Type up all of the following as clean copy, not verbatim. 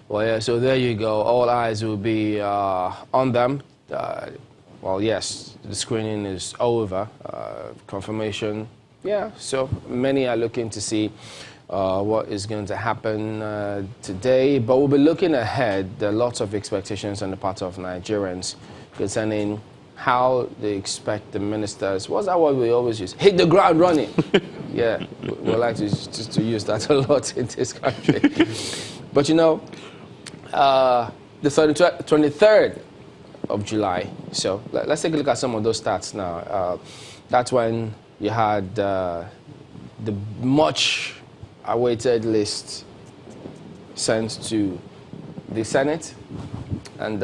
Well, yeah, so there you go. All eyes will be on them. Well, yes, the screening is over. Confirmation, yeah. So many are looking to see what is going to happen today. But we'll be looking ahead. There are lots of expectations on the part of Nigerians concerning how they expect the ministers. What's that word we always use? Hit the ground running. Yeah, we like to just to use that a lot in this country. But you know, the 23rd of July. So let's take a look at some of those stats now. That's when you had the much awaited list sent to the Senate. And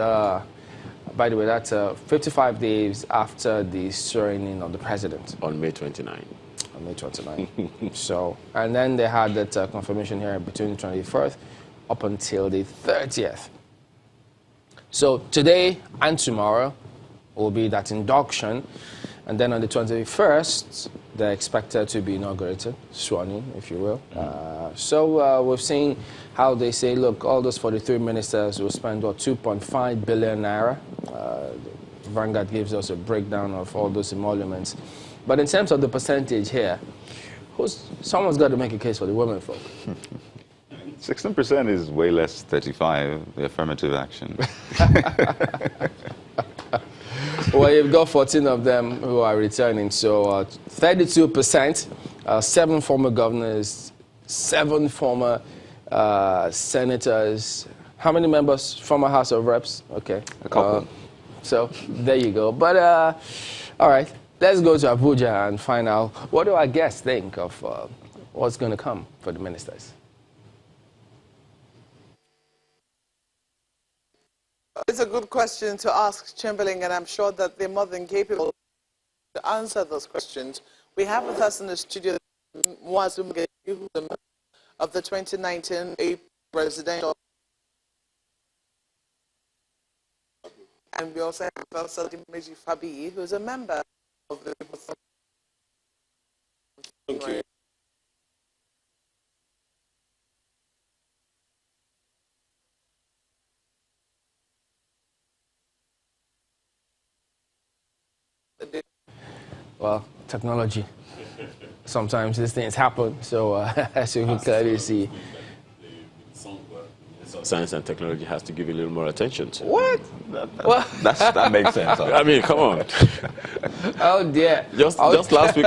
by the way, that's 55 days after the swearing in of the president. On May 29. On May 29. So, and then they had that confirmation here between the 21st up until the 30th. So today and tomorrow will be that induction. And then on the 21st, they're expected to be inaugurated, sworn in, if you will. So we've seen how they say, look, all those 43 ministers will spend, what, 2.5 billion naira. Vanguard gives us a breakdown of all those emoluments. But in terms of the percentage here, someone's got to make a case for the women folk. 16% is way less 35, the affirmative action. Well, you've got 14 of them who are returning, so 32%, 7 former governors, 7 former senators. How many members? Former House of Reps? Okay. A couple. So there you go. But all right, let's go to Abuja and find out what do our guests think of what's going to come for the ministers. It's a good question to ask, Chamberlain, and I'm sure that they're more than capable to answer those questions. We have with us in the studio Muazu Mugege, who's a member of the 2019 presidential, and we also have Professor Dimeji Fabi, who's a member of the. Thank you. Well, technology. Sometimes these things happen, so as you can clearly see. Science and technology has to give you a little more attention to. What? That makes sense. I mean, come on. Oh dear. Just last week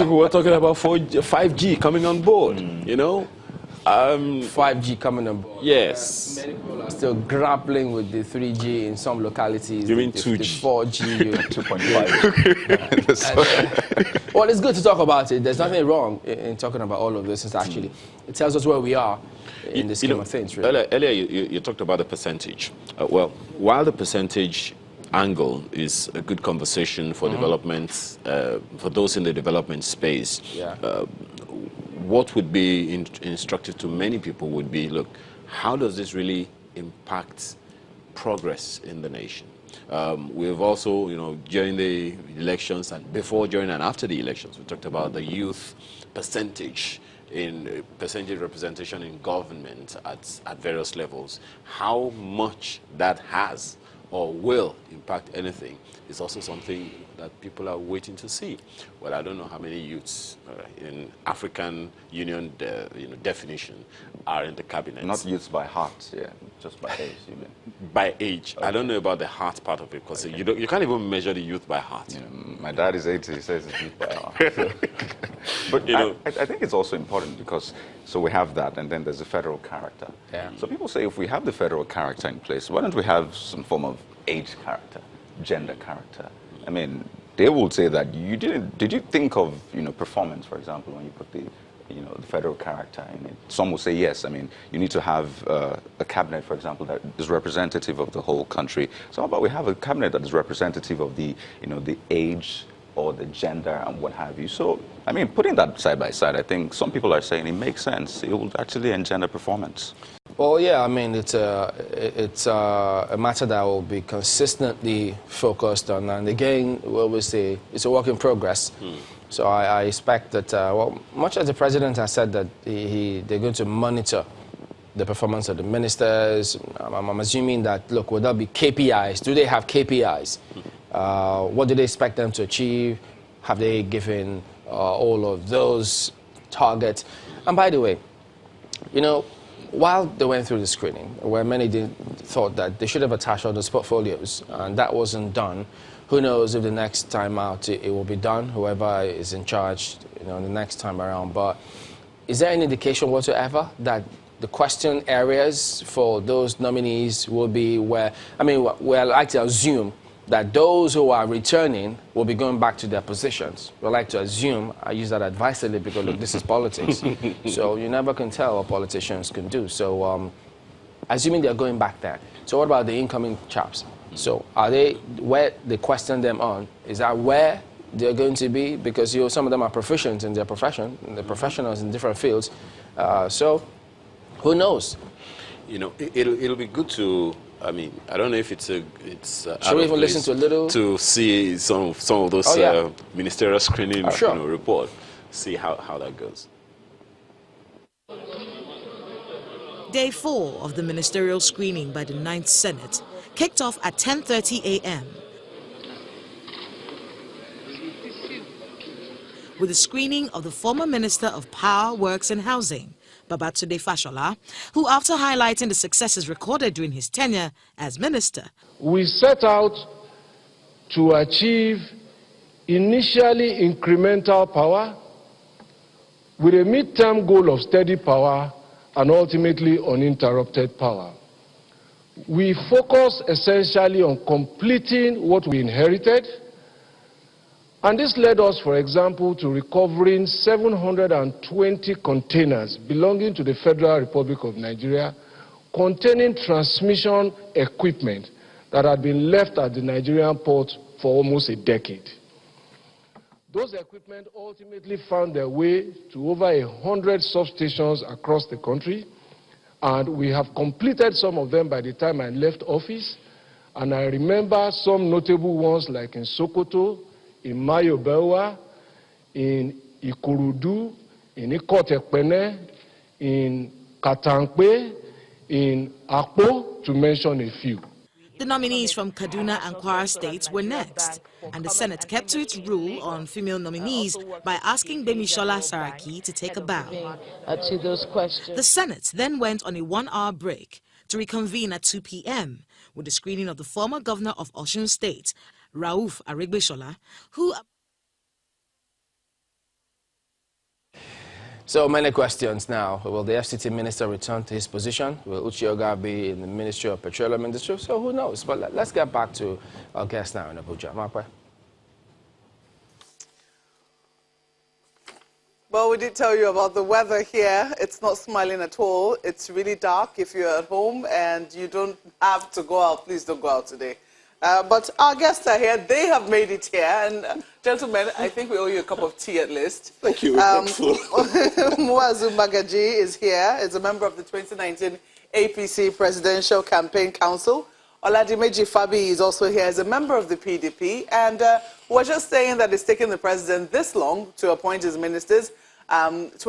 we were talking about 5G coming on board. You know, 5G coming on board. Yes. Many people are still grappling with the 3G in some localities. You mean the 2G? The 4G. 2.5. Well, it's good to talk about it. There's nothing wrong in talking about all of this. It's actually, it tells us where we are in the scheme of things, really. Earlier you talked about the percentage. Well, while the percentage angle is a good conversation for development, for those in the development space, what would be instructive to many people would be, look, how does this really impact progress in the nation? We've also, you know, during the elections and before, during and after the elections, we talked about the youth percentage in percentage representation in government at various levels. How much that has or will impact anything is also something that people are waiting to see. Well, I don't know how many youths in African Union definition are in the cabinet. Not youths by heart, yeah, just by age, you mean? By age. Okay. I don't know about the heart part of it, because you can't even measure the youth by heart. You know, my dad is 80, he says it's youth by heart. So. But you know, I think it's also important because, so we have that, and then there's the federal character. Yeah. So people say if we have the federal character in place, why don't we have some form of age character, gender character? I mean, they will say that did you think of, you know, performance, for example, when you put the, you know, the federal character in it? Some will say yes. I mean, you need to have a cabinet, for example, that is representative of the whole country. So how about we have a cabinet that is representative of the, you know, the age or the gender and what have you? So, I mean, putting that side by side, I think some people are saying it makes sense. It will actually engender performance. Well, yeah, I mean, it's a matter that will be consistently focused on. And again, we always say it's a work in progress. So I expect that, well, much as the president has said that they're going to monitor the performance of the ministers? I'm assuming that, look, will there be KPIs? Do they have KPIs? What do they expect them to achieve? Have they given all of those targets? And by the way, you know, while they went through the screening, where many thought that they should have attached all those portfolios, and that wasn't done, who knows if the next time out it will be done, whoever is in charge, you know, the next time around. But is there any indication whatsoever that the question areas for those nominees will be where, I mean, we're like to assume that those who are returning will be going back to their positions. We like to assume, I use that advisedly because, look, this is politics. So you never can tell what politicians can do. So assuming they're going back there. So what about the incoming chaps? So are they, where they question them on, is that where they're going to be? Because, you know, some of them are proficient in their profession, and they're professionals in different fields. So who knows? You know, it'll be good to, I mean, I don't know if it's should we even listen to a little? To see some of those ministerial screening sure. report, see how that goes. Day 4 of the ministerial screening by the 9th Senate kicked off at 10:30 a.m. with the screening of the former Minister of Power, Works and Housing, Babatunde Fashola, who, after highlighting the successes recorded during his tenure as minister, we set out to achieve initially incremental power with a midterm goal of steady power and ultimately uninterrupted power. We focus essentially on completing what we inherited, and this led us, for example, to recovering 720 containers belonging to the Federal Republic of Nigeria containing transmission equipment that had been left at the Nigerian port for almost a decade. Those equipment ultimately found their way to over 100 substations across the country, and we have completed some of them by the time I left office. And I remember some notable ones like in Sokoto, in Mayobewa, in Ikurudu, in Ikotekpene, in Katankpe, in Akpo, to mention a few. the nominees from Kaduna and Kwara states were next, and the Senate kept to its rule on female nominees by asking Bemishola Saraki to take a bow. To those questions. The Senate then went on a 1-hour break to reconvene at 2 p.m. with the screening of the former governor of Osun State, Rauf Aregbesola, who... So many questions now. Will the FCT minister return to his position? Will Uchioga be in the Ministry of Petroleum Industry? So who knows? But let's get back to our guest now in Abuja. Marpa. Well, we did tell you about the weather here. It's not smiling at all. It's really dark. If you're at home and you don't have to go out, please don't go out today. But our guests are here. They have made it here. And gentlemen, I think we owe you a cup of tea at least. Thank you. Muazu Magaji is here. He's a member of the 2019 APC Presidential Campaign Council. Oladimeji Fabi is also here as a member of the PDP. And we're just saying that it's taken the president this long to appoint his ministers. August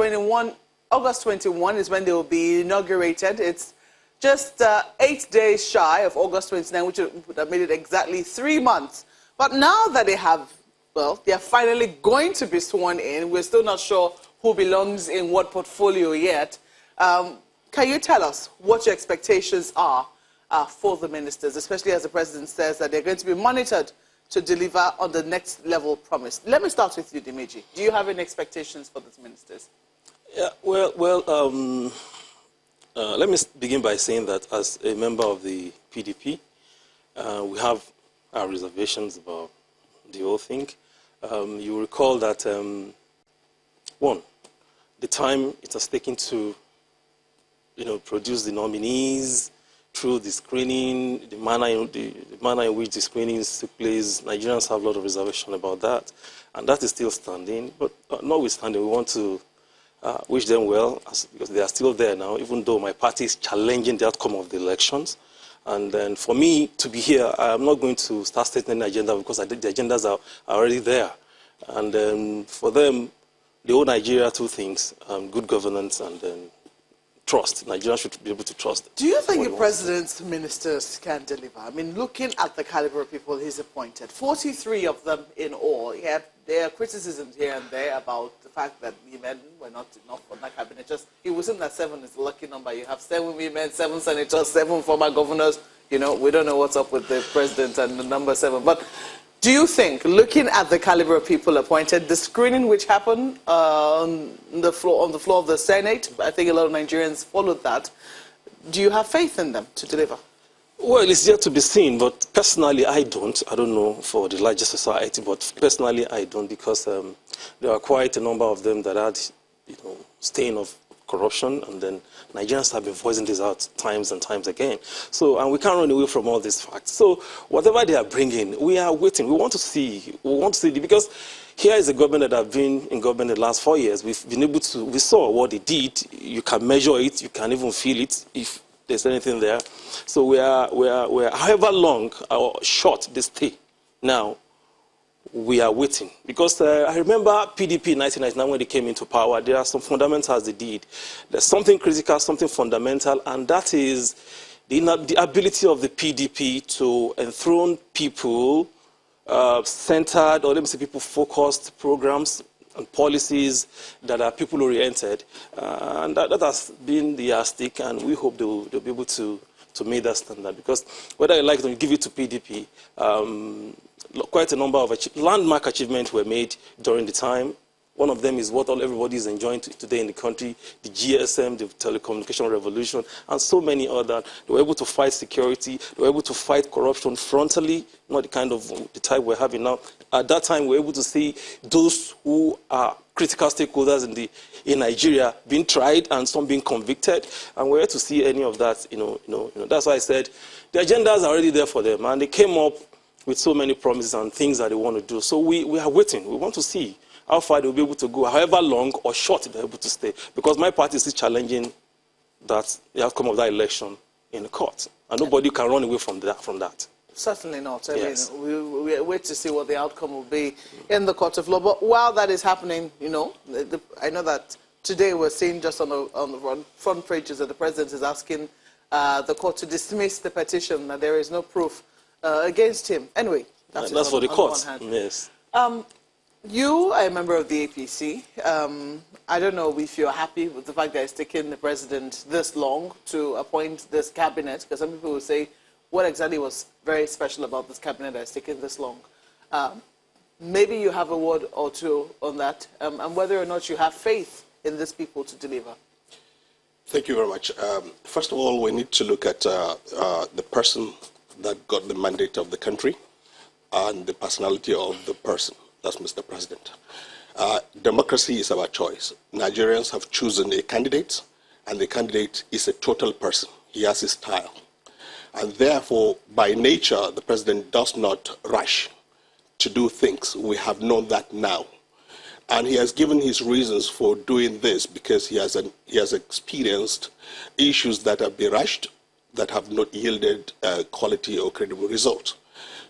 21 is when they will be inaugurated. It's just 8 days shy of August 29, which would have made it exactly 3 months. But now that they have, well, they are finally going to be sworn in. We're still not sure who belongs in what portfolio yet. Can you tell us what your expectations are for the ministers, especially as the president says that they're going to be monitored to deliver on the next level promise? Let me start with you, Dimeji. Do you have any expectations for these ministers? Yeah, let me begin by saying that as a member of the PDP, we have our reservations about the whole thing. You recall that, one, the time it has taken to, produce the nominees through the screening, the manner in which the screenings took place, Nigerians have a lot of reservation about that, and that is still standing. But notwithstanding, we want to wish them well, because they are still there now, even though my party is challenging the outcome of the elections. And then for me to be here, I'm not going to start stating an agenda, because the agendas are already there. And then for them, the whole Nigeria, two things, good governance and then trust. Nigerians should be able to trust. Do you think the president's ministers can deliver? I mean, looking at the caliber of people he's appointed, 43 of them in all. There are criticisms here and there about the fact that women were not enough on that cabinet. Just it wasn't that 7 is the lucky number. You have 7 women, 7 senators, 7 former governors. You know, we don't know what's up with the president and the number 7. But do you think, looking at the caliber of people appointed, the screening which happened on the floor of the Senate, I think a lot of Nigerians followed that. Do you have faith in them to deliver? Well, it's yet to be seen, but personally, I don't. I don't know for the larger society, but personally, I don't, because there are quite a number of them that had, stain of corruption, and then Nigerians have been voicing this out times and times again. So, and we can't run away from all these facts. So, whatever they are bringing, we are waiting. We want to see. Because here is a government that have been in government the last 4 years. We've been able to. We saw what they did. You can measure it. You can even feel it if there's anything there. So we are however long or short they stay now, we are waiting. Because I remember PDP in 1999 when they came into power, there are some fundamentals they did. There's something critical, something fundamental, and that is the ability of the PDP to enthrone people centered, or let me say people-focused programs and policies that are people-oriented. And that has been the yardstick, and we hope they'll be able to meet that standard. Because whether you like it or you give it to PDP, quite a number of landmark achievements were made during the time. One of them is what everybody is enjoying today in the country, the GSM, the telecommunication revolution, and so many others. They were able to fight security. They were able to fight corruption frontally, not the type we're having now. At that time, we were able to see those who are critical stakeholders in Nigeria being tried and some being convicted, and we're to see any of that. That's why I said the agendas are already there for them, and they came up with so many promises and things that they want to do. So we are waiting. We want to see how far they'll be able to go, however long or short they're able to stay. Because my party is challenging the outcome of that election in the court. And nobody can run away from that. Certainly not. I yes. mean, we wait to see what the outcome will be in the court of law. But while that is happening, I know that today we're seeing just on the front pages that the president is asking the court to dismiss the petition, that there is no proof against him. Anyway, that's for the court. Yes. You are a member of the APC. I don't know if you're happy with the fact that it's taken the president this long to appoint this cabinet, because some people will say, what exactly was very special about this cabinet that has taken this long? Maybe you have a word or two on that, and whether or not you have faith in these people to deliver. Thank you very much. First of all, we need to look at the person that got the mandate of the country and the personality of the person. That's Mr. President. Democracy is our choice. Nigerians have chosen a candidate, and the candidate is a total person. He has his style. And therefore, by nature, the president does not rush to do things. We have known that now. And he has given his reasons for doing this because he has experienced issues that have been rushed, that have not yielded quality or credible results.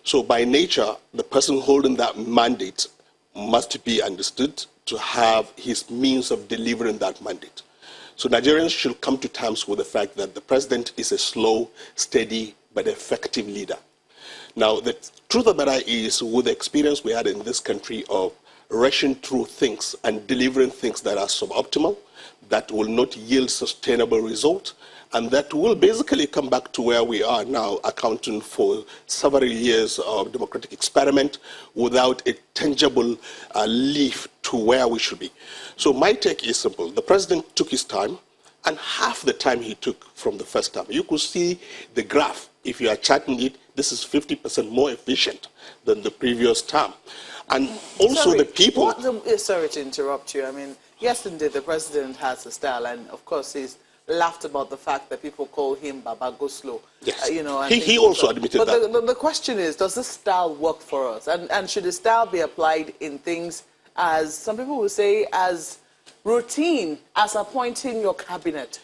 So by nature, the person holding that mandate must be understood to have his means of delivering that mandate. So Nigerians should come to terms with the fact that the president is a slow, steady, but effective leader. Now, the truth of the matter is, with the experience we had in this country of rushing through things and delivering things that are suboptimal, that will not yield sustainable results, and that will basically come back to where we are now, accounting for several years of democratic experiment without a tangible leaf to where we should be. So my take is simple. The president took his time, and half the time he took from the first time. You could see the graph. If you are charting it, this is 50% more efficient than the previous term. And also the people... Sorry to interrupt you. I mean, yesterday the president has a style, and of course he's laughed about the fact that people call him Baba Go Slow. Yes. He also admitted that. But the question is, does this style work for us? And should the style be applied in things as, some people will say, as routine, as appointing your cabinet?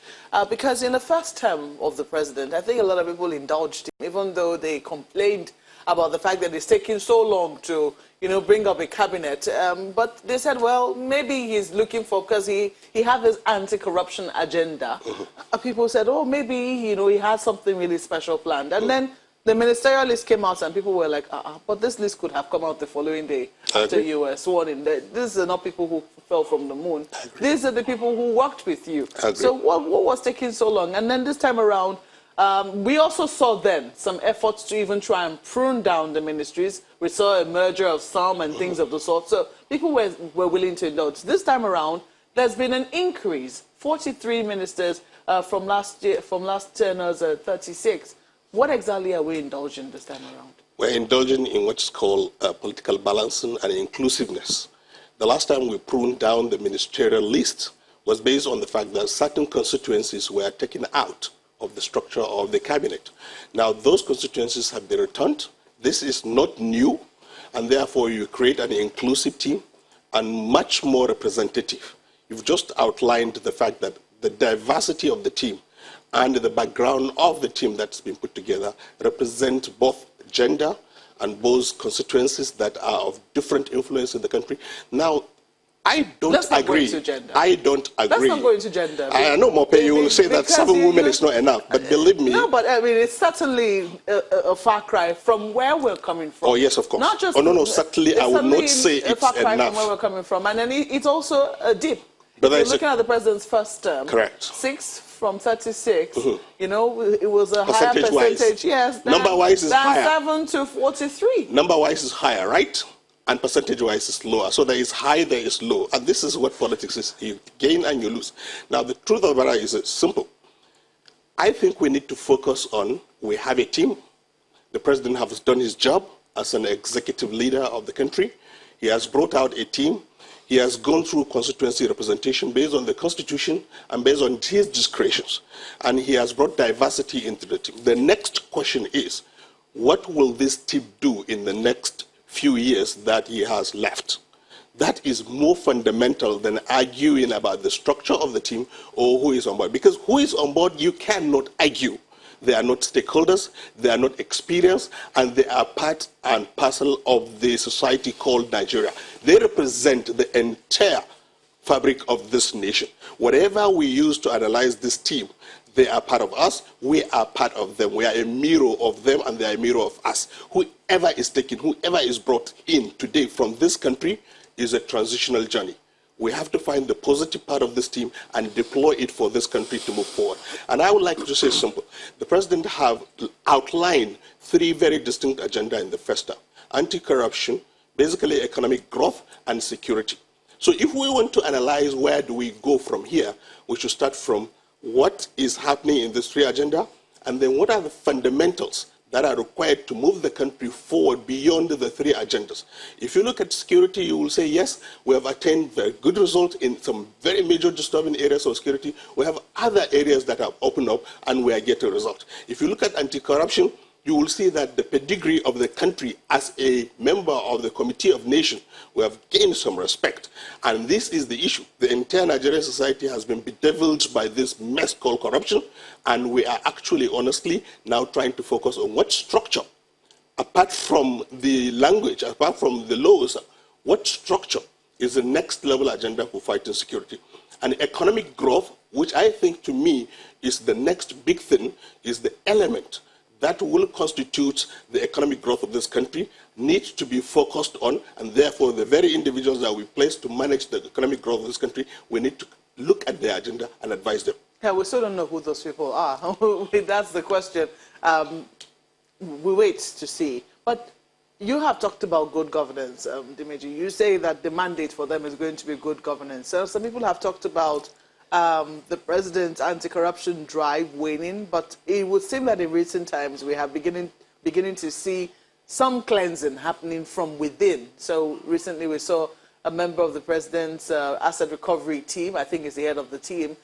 Because in the first term of the president, I think a lot of people indulged him, even though they complained about the fact that it's taking so long to, bring up a cabinet. But they said, well, maybe he's looking for, because he had this anti-corruption agenda. People said, oh, maybe, he has something really special planned. And then the ministerial list came out and people were like, but this list could have come out the following day after you were sworn in. These are not people who fell from the moon. These are the people who worked with you. So what was taking so long? And then this time around, we also saw then some efforts to even try and prune down the ministries. We saw a merger of some and things of the sort. So people were willing to indulge. This time around, there's been an increase, 43 ministers from last term's 36. What exactly are we indulging this time around? We're indulging in what's called political balancing and inclusiveness. The last time we pruned down the ministerial list was based on the fact that certain constituencies were taken out of the structure of the cabinet. Now, those constituencies have been returned. This is not new, and therefore you create an inclusive team and much more representative. You've just outlined the fact that the diversity of the team and the background of the team that's been put together represent both gender and both constituencies that are of different influence in the country. Now, I don't agree. Let's not go into gender. I don't agree. Let's not go into gender. I know, Mope, you will say that 7 women is not enough, but believe me. No, but I mean, it's certainly a far cry from where we're coming from. Oh, yes, of course. Not just, no, certainly I would not say it's a far cry enough. from where we're coming from. And then it's also a dip. But if you're looking at the president's first term. Correct. 6 from 36, it was a higher percentage. Yes. Number-wise is higher. 7 to 43. Number-wise is higher, right? And percentage-wise is lower. So there is high, there is low. And this is what politics is. You gain and you lose. Now, the truth of the matter is simple. I think we need to focus on, we have a team. The president has done his job as an executive leader of the country. He has brought out a team. He has gone through constituency representation based on the Constitution and based on his discretions. And he has brought diversity into the team. The next question is, what will this team do in the next few years that he has left? That is more fundamental than arguing about the structure of the team or who is on board. Because who is on board, you cannot argue. They are not stakeholders, they are not experienced, and they are part and parcel of the society called Nigeria. They represent the entire fabric of this nation. Whatever we use to analyze this team, they are part of us, we are part of them. We are a mirror of them, and they are a mirror of us. Whoever is taken, whoever is brought in today from this country is a transitional journey. We have to find the positive part of this team and deploy it for this country to move forward. And I would like to say simple. The president have outlined 3 very distinct agendas in the first term. Anti-corruption, basically economic growth, and security. So if we want to analyze where do we go from here, we should start from what is happening in this 3 agenda, and then what are the fundamentals that are required to move the country forward beyond the 3 agendas. If you look at security, you will say, yes, we have attained very good results in some very major disturbing areas of security. We have other areas that have opened up, and we are getting results. If you look at anti-corruption, you will see that the pedigree of the country as a member of the Committee of Nations, we have gained some respect. And this is the issue. The entire Nigerian society has been bedeviled by this mess called corruption, and we are actually, honestly, now trying to focus on what structure, apart from the language, apart from the laws, what structure is the next level agenda for fighting security. And economic growth, which I think to me is the next big thing, is the element that will constitute the economic growth of this country, needs to be focused on, and therefore the very individuals that we place to manage the economic growth of this country, we need to look at their agenda and advise them. Yeah, we still don't know who those people are. That's the question. We wait to see. But you have talked about good governance, Dimeji. You say that the mandate for them is going to be good governance. So some people have talked about the president's anti-corruption drive waning, but it would seem that in recent times we have beginning to see some cleansing happening from within. So recently we saw a member of the president's asset recovery team, I think is the head of the team,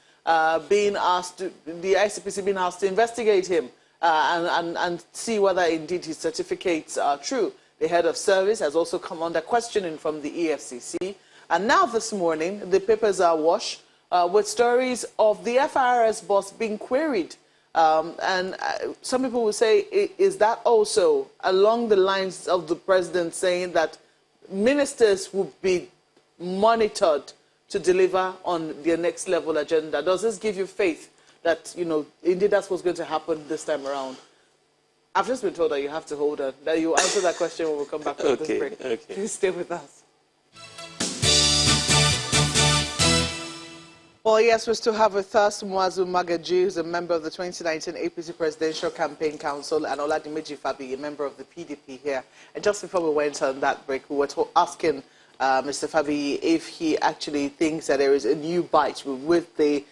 being asked, the ICPC being asked to investigate him and see whether indeed his certificates are true. The head of service has also come under questioning from the EFCC. And now this morning, the papers are awash with stories of the FIRS boss being queried Some people will say, is that also along the lines of the president saying that ministers will be monitored to deliver on their next level agenda? Does this give you faith that, you know, indeed that's what's going to happen this time around? I've just been told that you have to hold on. That you answer that question when we come back from this break. Okay. Please stay with us. Well, yes, we still have with us Muazu Magaji, who's a member of the 2019 APC Presidential Campaign Council, and Oladimeji Fabi, a member of the PDP here. And just before we went on that break, we were asking Mr. Fabi if he actually thinks that there is a new bite with the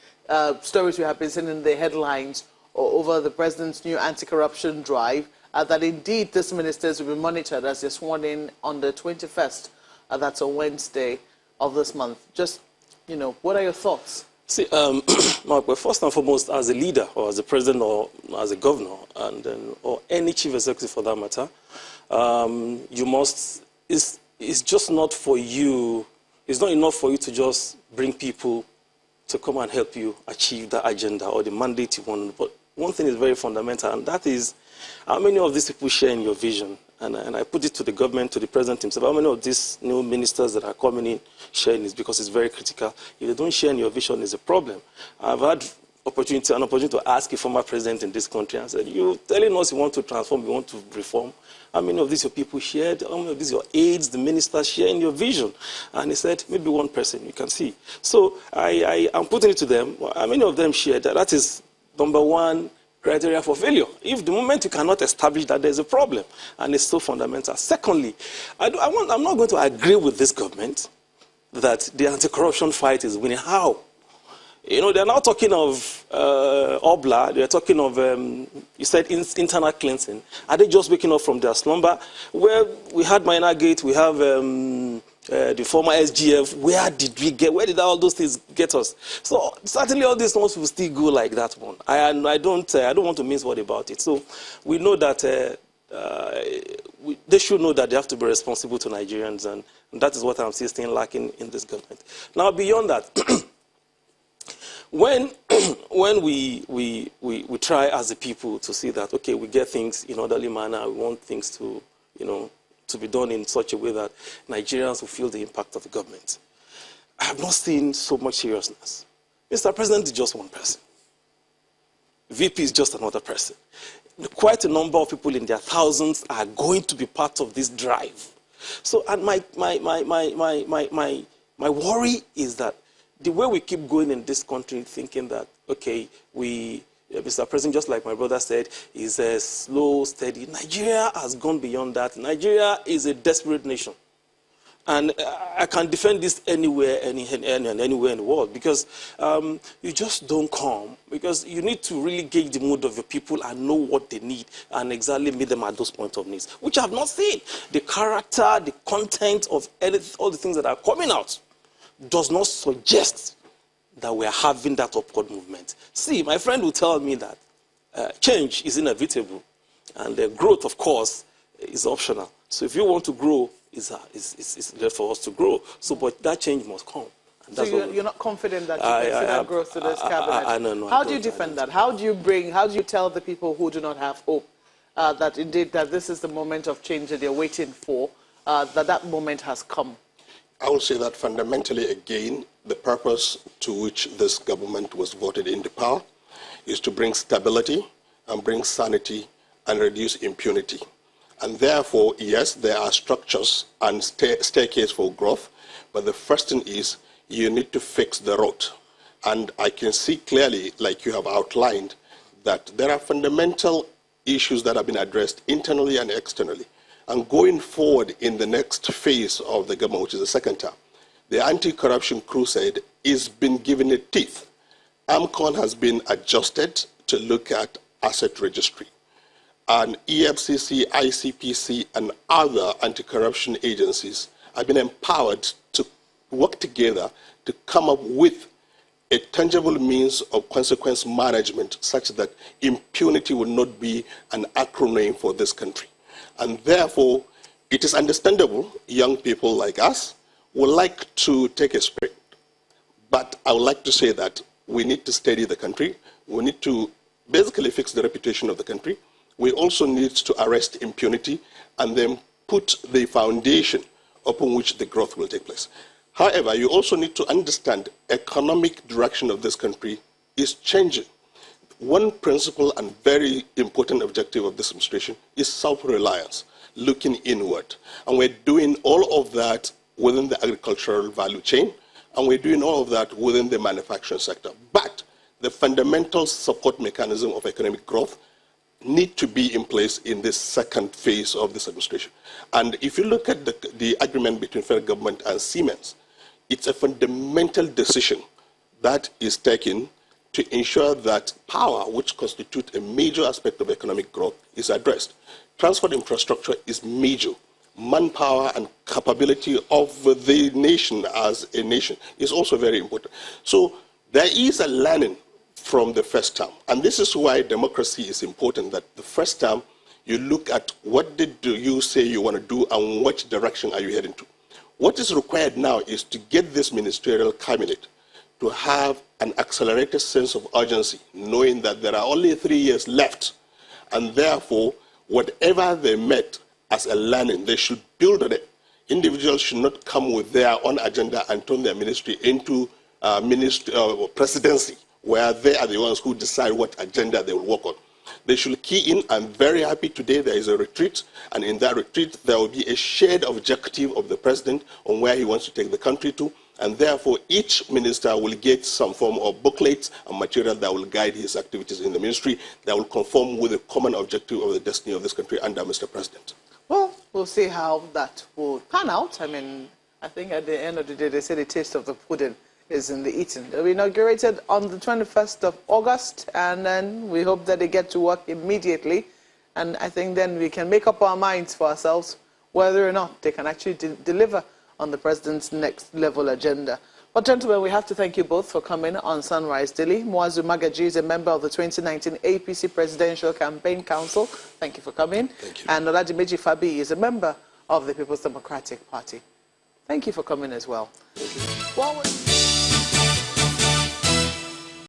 stories we have been seeing in the headlines over the president's new anti-corruption drive, that indeed these ministers will be monitored as they're sworn in on the 21st. That's a Wednesday of this month. Just, you know, what are your thoughts? See, Mark, well, first and foremost, as a leader or as a president or as a governor and or any chief executive for that matter, you must, it's just not for you, it's not enough for you to just bring people to come and help you achieve that agenda or the mandate you want. But one thing is very fundamental, and that is how many of these people share in your vision. And I put it to the government, to the president himself, how many of these new ministers that are coming in sharing this, because it's very critical. If they don't share in your vision, it's a problem. I've had an opportunity to ask a former president in this country and said, you telling us you want to transform, you want to reform, how many of these your people shared, how many of these your aides, the ministers share in your vision? And he said, maybe one person, you can see. So I'm putting it to them, how many of them shared that? That is number one criteria for failure. If the moment you cannot establish that, there's a problem, and it's so fundamental. Secondly, I'm not going to agree with this government that the anti-corruption fight is winning. How? You know, they're now talking of Obla, they're talking of, you said internal cleansing. Are they just waking up from their slumber? Where we had Minor Gate, we have the former SGF, where did all those things get us? So certainly all these ones will still go like that one. I don't want to mince word about it. So we know that they should know that they have to be responsible to Nigerians, and that is what I'm still lacking in this government. Now beyond that, when we try as a people to see that, okay, we get things in orderly manner, we want things to, you know, to be done in such a way that Nigerians will feel the impact of the government. I have not seen so much seriousness. Mr. President is just one person. VP is just another person. Quite a number of people in their thousands are going to be part of this drive. So, and my worry is that the way we keep going in this country thinking that, okay, Mr. President, just like my brother said, is a slow, steady. Nigeria has gone beyond that. Nigeria is a desperate nation. And I can defend this anywhere, anywhere in the world, because you just don't come, because you need to really gauge the mood of your people and know what they need and exactly meet them at those points of needs, which I have not seen. The character, the content of all the things that are coming out does not suggest that we are having that upward movement. See, my friend will tell me that change is inevitable, and growth, of course, is optional. So if you want to grow, it's there for us to grow. So, but that change must come. And so you're not confident that you can see that growth to this cabinet? No, how do you defend that? How do you tell the people who do not have hope that indeed that this is the moment of change that they're waiting for, that moment has come? I will say that fundamentally, again, the purpose to which this government was voted into power is to bring stability and bring sanity and reduce impunity. And therefore, yes, there are structures and staircase for growth, but the first thing is you need to fix the road. And I can see clearly, like you have outlined, that there are fundamental issues that have been addressed internally and externally. And going forward in the next phase of the government, which is the second term, the anti-corruption crusade is been given a teeth. AMCON has been adjusted to look at asset registry. And EFCC, ICPC, and other anti-corruption agencies have been empowered to work together to come up with a tangible means of consequence management such that impunity will not be an acronym for this country. And therefore, it is understandable young people like us would like to take a sprint. But I would like to say that we need to steady the country. We need to basically fix the reputation of the country. We also need to arrest impunity and then put the foundation upon which the growth will take place. However, you also need to understand economic direction of this country is changing. One principle and very important objective of this administration is self-reliance, looking inward. And we're doing all of that within the agricultural value chain, and we're doing all of that within the manufacturing sector. But the fundamental support mechanism of economic growth need to be in place in this second phase of this administration. And if you look at the agreement between federal government and Siemens, it's a fundamental decision that is taken to ensure that power, which constitutes a major aspect of economic growth, is addressed. Transport infrastructure is major. Manpower and capability of the nation as a nation is also very important. So there is a learning from the first term. And this is why democracy is important, that the first term, you look at what did you say you want to do and which direction are you heading to. What is required now is to get this ministerial cabinet to have an accelerated sense of urgency, knowing that there are only 3 years left, and therefore, whatever they met as a learning, they should build on it. Individuals should not come with their own agenda and turn their ministry into presidency, where they are the ones who decide what agenda they will work on. They should key in. I'm very happy today there is a retreat, and in that retreat there will be a shared objective of the president on where he wants to take the country to, and therefore each minister will get some form of booklets and material that will guide his activities in the ministry that will conform with the common objective of the destiny of this country under Mr. President. Well, we'll see how that will pan out. I mean, I think at the end of the day, they say the taste of the pudding is in the eating. They'll be inaugurated on the 21st of August, and then we hope that they get to work immediately. And I think then we can make up our minds for ourselves whether or not they can actually deliver on the president's next level agenda. But gentlemen, we have to thank you both for coming on Sunrise Daily. Muazu Magaji is a member of the 2019 APC Presidential Campaign Council. Thank you for coming. Thank you. And Oladimeji Fabi is a member of the People's Democratic Party. Thank you for coming as well.